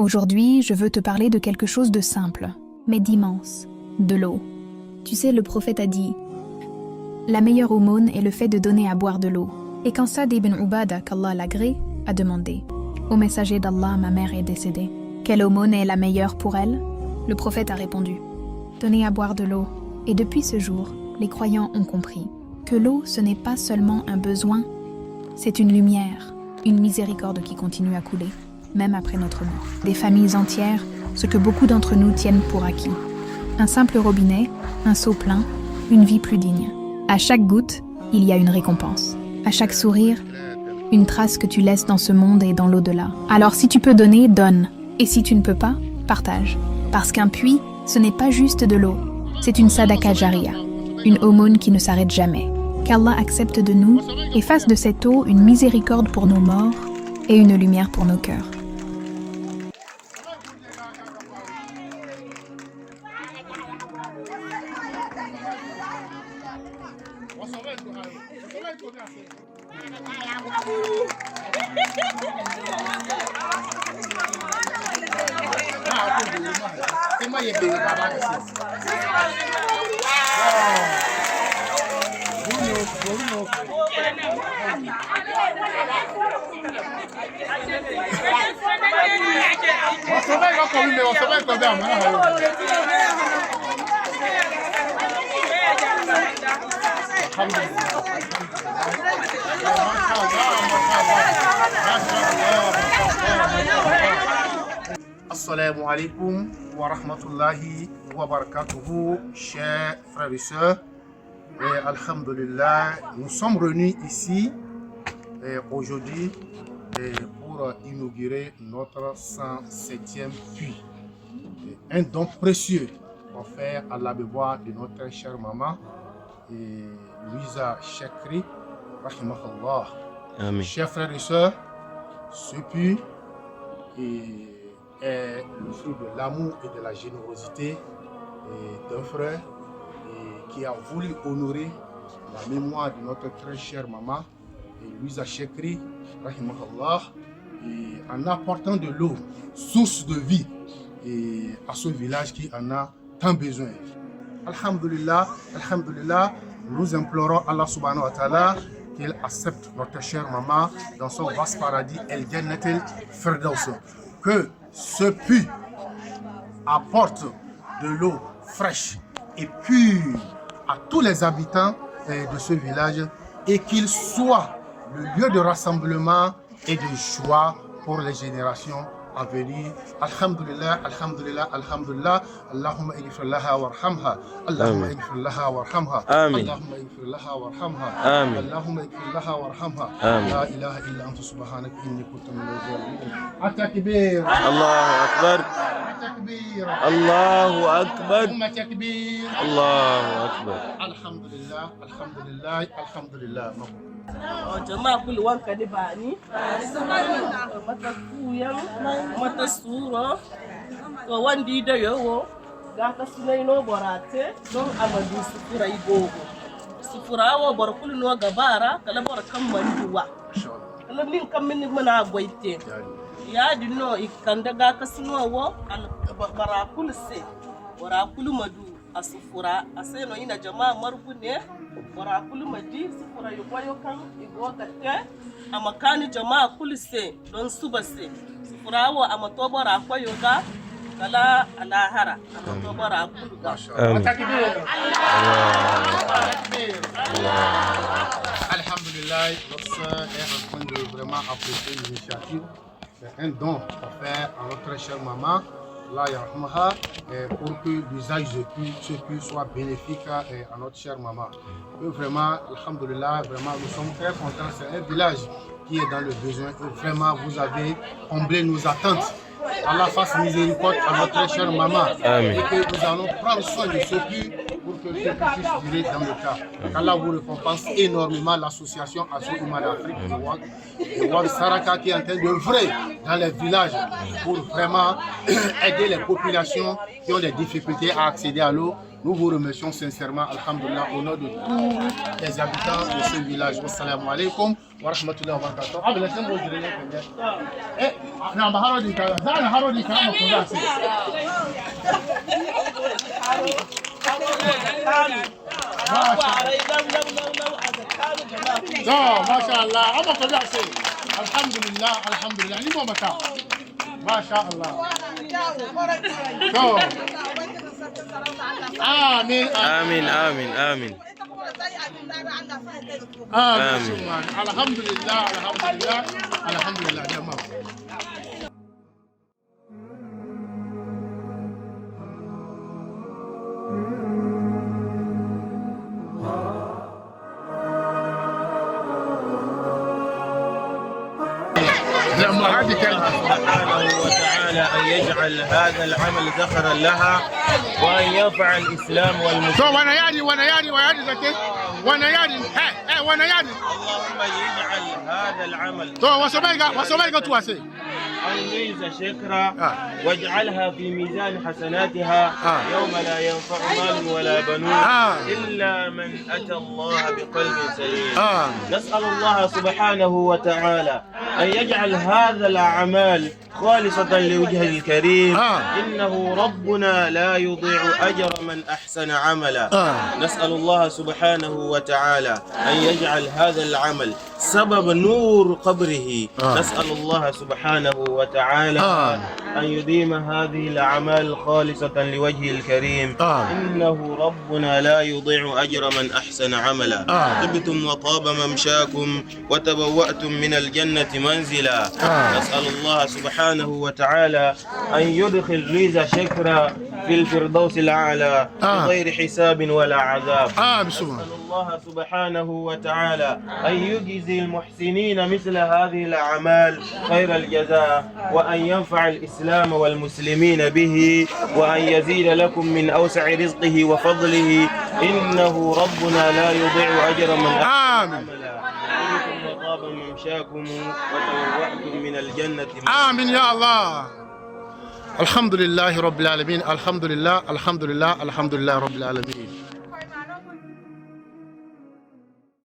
Aujourd'hui, je veux te parler de quelque chose de simple, mais d'immense, de l'eau. Tu sais, le prophète a dit « La meilleure aumône est le fait de donner à boire de l'eau. » Et quand Saad ibn Ubada, qu'Allah l'agrée, a demandé « Ô messager d'Allah, ma mère est décédée. Quelle aumône est la meilleure pour elle ?» Le prophète a répondu « Donner à boire de l'eau. » Et depuis ce jour, les croyants ont compris que l'eau, ce n'est pas seulement un besoin, c'est une lumière, une miséricorde qui continue à couler, même après notre mort. Des familles entières, ce que beaucoup d'entre nous tiennent pour acquis. Un simple robinet, un seau plein, une vie plus digne. À chaque goutte, il y a une récompense. À chaque sourire, une trace que tu laisses dans ce monde et dans l'au-delà. Alors si tu peux donner, donne. Et si tu ne peux pas, partage. Parce qu'un puits, ce n'est pas juste de l'eau. C'est une sadaqa jariya, une aumône qui ne s'arrête jamais. Qu'Allah accepte de nous et fasse de cette eau une miséricorde pour nos morts et une lumière pour nos cœurs. Assalamu alaikum wa rahmatullahi wa barakatuhu, chers frères et sœurs. Et alhamdulillah, nous sommes réunis ici aujourd'hui pour inaugurer notre 107e puits. Un don précieux offert à la mémoire de notre chère maman, Louisa Chekri, rahimahullah. Amen. Chers frères et sœurs, ce puits est le fruit de l'amour et de la générosité d'un frère qui a voulu honorer la mémoire de notre très chère maman, Louisa Chekri, rahimahullah, en apportant de l'eau, source de vie, à ce village qui en a tant besoin. Alhamdulillah, alhamdulillah, nous implorons Allah subhanahu wa ta'ala qu'il accepte notre chère maman dans son vaste paradis, El Jannatul Firdaus. Que ce puits apporte de l'eau fraîche et pure à tous les habitants de ce village et qu'il soit le lieu de rassemblement et de joie pour les générations à venir. Alhamdulillah, alhamdulillah, alhamdulillah. Allahumma ighfir laha warhamha. Allahumma ighfir laha warhamha. Allahumma ighfir laha warhamha. Allahumma ighfir laha warhamha. La ilaha illa anta subhanaka inni kuntu minaz zalimin. At-takbir. Allahu akbar. At-takbir. Allahu akbar. At-takbir. Allahu akbar. Alhamdulillah, alhamdulillah, alhamdulillah. Jama'a kullu wanka da bani mata kuyan mata suro to wandi da yawo ga ka sunai no borate don amadu sufura igogo sufura wo bor kullu no gabara kala bor kan manduwa kala min kan min mana goite ya dinno ikanda ga ka suno wo al bara kulse bora kullu madu asufura aseno ina jama'a margune bora kullu madi sufura yoyo kan igoga te amakani jama'a kulse don subase sufura wo amato bora koyoga kala alahara amato bora kulga. Alhamdulillah, notre sœur est en train de vraiment apprécier l'initiative. C'est un don offert à notre chère maman, pour que l'usage de ce puits soit bénéfique à notre chère maman. Et vraiment, alhamdulillah, vraiment, nous sommes très contents. C'est un village qui est dans le besoin. Et vraiment, vous avez comblé nos attentes. Allah fasse miséricorde à notre chère maman. Amen. Et que nous allons prendre soin de ce puits pour que ce puits puisse durer dans le cas. Allah vous récompense énormément l'association Asso Iman d'Afrique et Wad Saraka qui est en train d'œuvrer dans les villages pour vraiment aider les populations qui ont des difficultés à accéder à l'eau Nous vous remercions sincèrement, alhamdulillah, au nom de tous les habitants de ce village. Wassalamu alaikum wa rahmatullahi wa barakatuh. Ah, mais laissez-moi vous dire. Eh, non, mais harodi kala. Zana harodi kala mo koza se. Non, mashallah. Amo koza se. Alhamdulillah, alhamdulillah. Ni mo mata. Mashallah. So, آمين آمين آمين آمين آمين الحمد لله الحمد لله الحمد لله يا ماما لما هذه كلمة سبحانه وتعالى أن يجعل هذا العمل ذخرا لها وأن ينفع الإسلام والمسلمين. So wanayadi zake wanayadi wanayadi. اللهم يجعل هذا العمل. So wasomaiga tu wase. أنجز شكرا واجعلها في ميزان حسناتها يوم لا ينفع مال ولا بنون إلا من أتى الله بقلب سليم. نسأل الله سبحانه وتعالى أن يجعل هذا الأعمال خالصة لوجهه الكريم. إنه ربنا لا يضيع أجر من أحسن عملا. نسأل الله سبحانه وتعالى أن يجعل هذا العمل سبب نور قبره. نسأل الله سبحانه وتعالى أن يديم هذه الأعمال خالصة لوجهه الكريم. إنه ربنا لا يضيع أجر من أحسن عملا. طبتم وطاب ممشاكم وتبوأتم من الجنة منزلا. نسأل الله سبحانه وتعالى أن يدخل ريز شكرا في الفردوس الأعلى بغير حساب ولا عذاب. نسأل الله سبحانه وتعالى أن يجزي المحسنين مثل هذه الأعمال خير الجزاء وأن ينفع الإسلام والمسلمين به وأن يزيد لكم من أوسع رزقه وفضله. إنه ربنا لا يضيع أجر من أحسن عملا. وطاب ممشاكم وتبوأتم من الجنة. آمين يا الله. الحمد لله رب العالمين. الحمد لله الحمد لله الحمد لله رب العالمين.